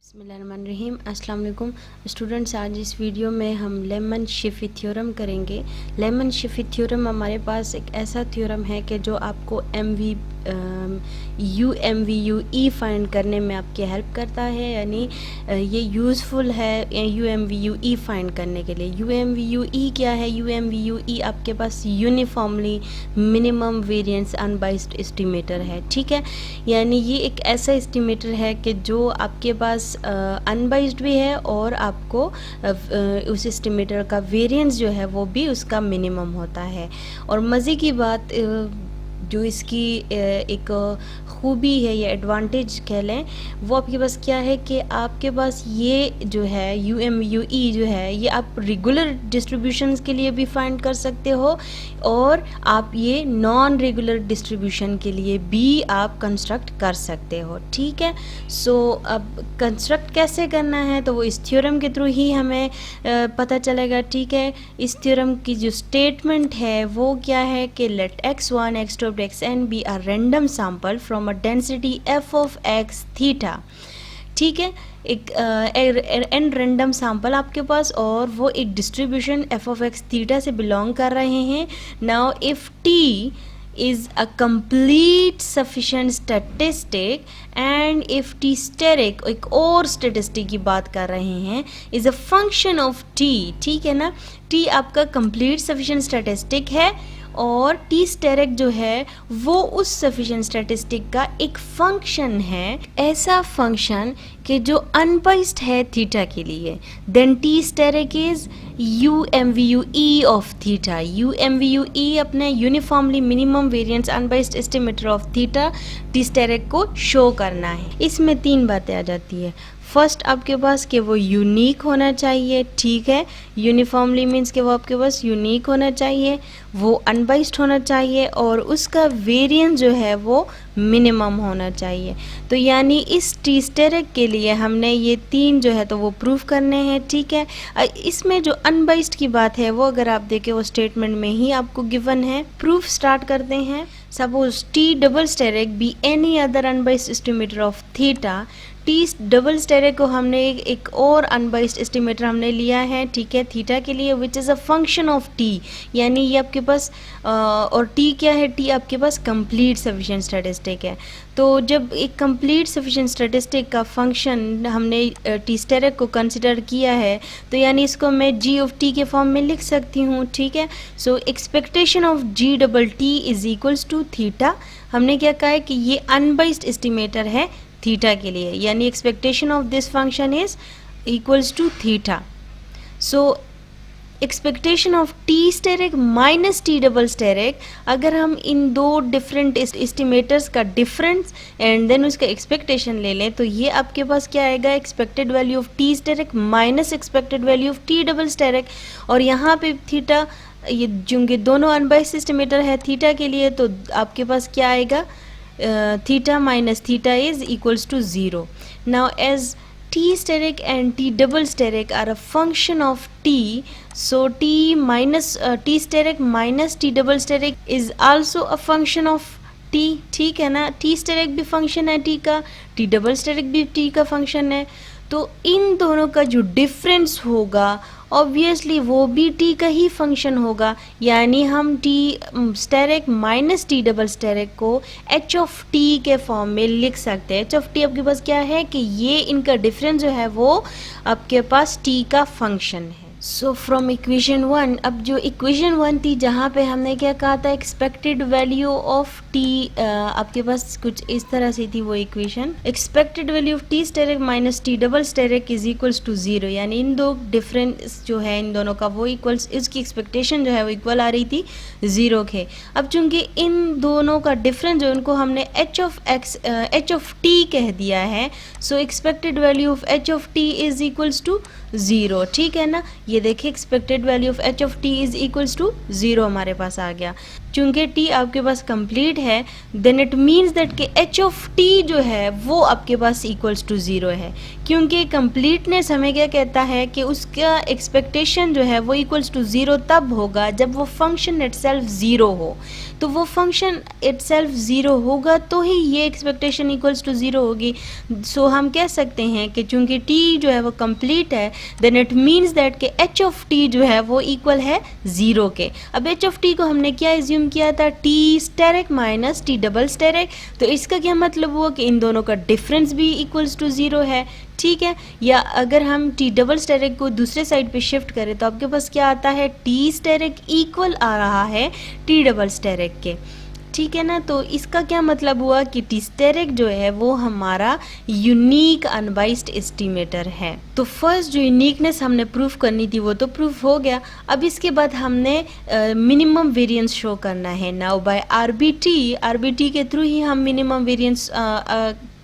बिस्मिल्लाहिर्रहमानिर्रहीम। अस्सलाम वालेकुम स्टूडेंट्स। आज इस वीडियो में हम लेमन शिफी थ्योरम करेंगे। लेमन शिफी थ्योरम हमारे पास एक ऐसा थ्योरम है कि जो आपको यू ई फाइंड करने में आपकी हेल्प करता है, यानी ये यूज़फुल है यू ई फाइंड करने के लिए। यू ई क्या है? यू ई आपके पास uniformly minimum variance unbiased estimator है, ठीक है। यानी ये एक ऐसा एस्टिमेटर है कि जो आपके पास अनबाइस्ड भी है और आपको उस एस्टिमेटर का वेरिएंस जो है वो भी उसका मिनिमम होता है। और मज़े की बात जो इसकी एक खूबी है या एडवांटेज कह लें, वो आपके पास क्या है कि आपके पास ये जो है यू ई जो है ये आप रेगुलर डिस्ट्रीब्यूशंस के लिए भी फाइंड कर सकते हो और आप ये नॉन रेगुलर डिस्ट्रीब्यूशन के लिए भी आप कंस्ट्रक्ट कर सकते हो, ठीक है। सो अब कंस्ट्रक्ट कैसे करना है तो वो इस थ्योरम के थ्रू ही हमें पता चलेगा, ठीक है। इस थ्योरम की जो स्टेटमेंट है वो क्या है कि late x1 x2 xn be a random sample from a density f of x theta, ठीक है। एक एन रैंडम सैम्पल आपके पास और वो एक distribution F of x theta से बिलोंग कर रहे हैं। Now if T is a complete sufficient statistic and if t steric एक और statistic की बात कर रहे हैं is a function of t, ठीक है ना। t आपका complete sufficient statistic है और टी स्टेरिक जो है वो उस सफिशिएंट स्टैटिस्टिक का एक फंक्शन है, ऐसा फंक्शन कि जो अनबाइस्ड है थीटा के लिए। Then T asterisk is U E of theta. U E अपने uniformly minimum variance unbiased estimator of theta T asterisk को शो करना है। इसमें तीन बातें आ जाती है। फर्स्ट आपके पास कि वो यूनिक होना चाहिए, ठीक है। यूनिफॉर्मली मीन्स कि वो आपके पास यूनिक होना चाहिए, वो अनबाइस्ड होना चाहिए और उसका वेरिएंस जो है वो मिनिमम होना चाहिए। तो यानी इस टी स्टेरिक के लिए हमने ये तीन जो है तो वो प्रूफ करने हैं, ठीक है। इसमें जो अनबाइस्ड की बात है वो अगर आप देखें वो स्टेटमेंट में ही आपको गिवन है। प्रूफ स्टार्ट करते हैं। Suppose T double asterisk be any other unbiased estimator of theta. T double asterisk को हमने एक और अनबाइस्ड एस्टिमेटर हमने लिया है, ठीक है, थीटा के लिए, which is a function of T. यानी ये आपके पास और टी क्या है? टी आपके पास कंप्लीट सफिशिएंट स्टैटिस्टिक है। तो जब एक कंप्लीट सफिशिएंट स्टैटिस्टिक का फंक्शन हमने टी स्टेरिक को कंसिडर किया है तो यानी इसको मैं जी ऑफ टी के फॉर्म में लिख सकती हूँ, ठीक है। So expectation of g double T is equals to theta. हमने क्या कहा है कि ये अनबाइस्ड एस्टिमेटर है थीटा के लिए, यानी expectation of this function is equals to theta. So expectation of T asterisk minus T double asterisk, अगर हम इन दो डिफरेंट एस्टिमेटर्स का डिफरेंस एंड देन उसका एक्सपेक्टेशन ले लें तो ये आपके पास क्या आएगा? Expected value of T asterisk minus expected value of T double asterisk. और यहाँ पे थीटा, ये चूँकि दोनों अनबाइस्ड एस्टिमेटर है थीटा के लिए तो आपके पास क्या आएगा? Theta minus theta is equals to 0. Now as t steric and t double steric are a function of t, so t steric minus t double steric is also a function of t, ठीक है ना। t steric भी function है t का, t double steric भी t का function है। तो इन दोनों का जो डिफरेंस होगा ऑब्वियसली वो भी टी का ही फंक्शन होगा, यानी हम T asterisk minus T double asterisk को एच ऑफ टी के फॉर्म में लिख सकते हैं। एच ऑफ टी आपके पास क्या है कि ये इनका डिफरेंस जो है वो आपके पास टी का फंक्शन है। सो फ्रॉम इक्वेशन 1, अब जो इक्वेशन 1 थी जहाँ पे हमने क्या कहा था? एक्सपेक्टेड वैल्यू ऑफ टी आपके पास कुछ इस तरह से थी वो equation. Expected value of T asterisk minus T double asterisk is equals to 0, यानी इन दो डिफरेंस जो है इन दोनों का वो इक्वल्स, इसकी एक्सपेक्टेशन जो है वो इक्वल आ रही थी 0 के। अब चूंकि इन दोनों का डिफरेंस जो इनको हमने एच ऑफ टी कह दिया है, so expected value of H of T is equals to 0, ठीक है ना। ये देखिए expected value of H of T is equals to 0 हमारे पास आ गया। चूंकि टी आपके पास कंप्लीट है देन इट मीन्स दैट कि एच ऑफ टी जो है वो आपके पास इक्वल्स टू 0 है, क्योंकि कंप्लीटनेस हमें क्या कहता है कि उसका एक्सपेक्टेशन जो है वो इक्वल्स टू 0 तब होगा जब वो फंक्शन इटसेल्फ 0 हो। तो वो फंक्शन इटसेल्फ ज़ीरो होगा तो ही ये एक्सपेक्टेशन इक्वल्स टू ज़ीरो होगी। सो हम कह सकते हैं कि चूंकि t जो है वो कंप्लीट है, देन इट मीन्स दैट कि h ऑफ t जो है वो इक्वल है ज़ीरो के। अब h ऑफ t को हमने क्या एज्यूम किया था, t asterisk minus t double asterisk, तो इसका क्या मतलब हुआ कि इन दोनों का डिफरेंस भी इक्वल्स टू ज़ीरो है, ठीक है। या अगर हम टी डबल स्टेरिक को दूसरे साइड पे शिफ्ट करें तो आपके पास क्या आता है, टी स्टेरिक इक्वल आ रहा है टी डबल स्टेरिक के, ठीक है ना। तो इसका क्या मतलब हुआ कि टी स्टेरिक जो है वो हमारा यूनिक अनबाइस्ड एस्टिमेटर है। तो फर्स्ट जो यूनिकनेस हमने प्रूफ करनी थी वो तो प्रूफ हो गया। अब इसके बाद हमने मिनिमम वेरिएंस शो करना है। नाउ बाय आरबीटी के थ्रू ही हम मिनिमम वेरिएंस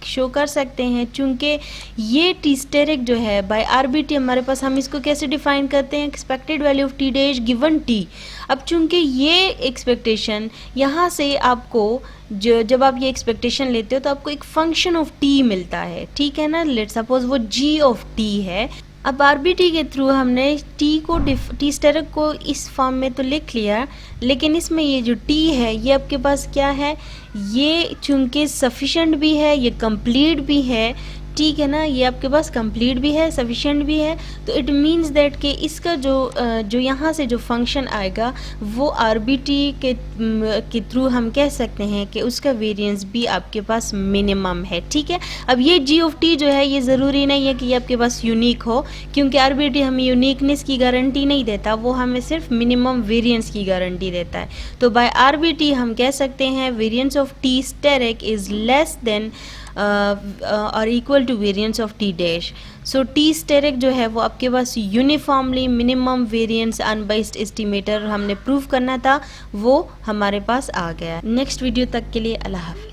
शो कर सकते हैं। चूंकि ये टी स्टेरिक जो है बाय आरबीटी हमारे पास, हम इसको कैसे डिफाइन करते हैं, expected value of T dash given T. अब चूंकि ये एक्सपेक्टेशन यहाँ से आपको जब आप ये एक्सपेक्टेशन लेते हो तो आपको एक फंक्शन ऑफ टी मिलता है, ठीक है ना। लेट्स सपोज वो जी ऑफ टी है। अब आरबीटी के थ्रू हमने टी स्टेरिक को इस फॉर्म में तो लिख लिया, लेकिन इसमें ये जो टी है ये आपके पास क्या है, ये चूंकि सफिशेंट भी है, ये कंप्लीट भी है, ठीक है ना। ये आपके पास कंप्लीट भी है, सफिशेंट भी है, तो इट मीन्स दैट कि इसका जो यहाँ से जो फंक्शन आएगा वो आरबीटी के थ्रू हम कह सकते हैं कि उसका वेरिएंस भी आपके पास मिनिमम है, ठीक है। अब ये जी ऑफ टी जो है ये ज़रूरी नहीं है कि ये आपके पास यूनिक हो, क्योंकि आरबीटी हमें यूनिकनेस की गारंटी नहीं देता, वो हमें सिर्फ मिनिमम वेरिएंस की गारंटी देता है। तो बाय आरबीटी हम कह सकते हैं variance of T asterisk is less than और equal to variance of T dash. So T asterisk जो है वो आपके पास uniformly minimum variance unbiased estimator हमने प्रूव करना था, वो हमारे पास आ गया। नेक्स्ट वीडियो तक के लिए अल्लाह हाफ़िज़।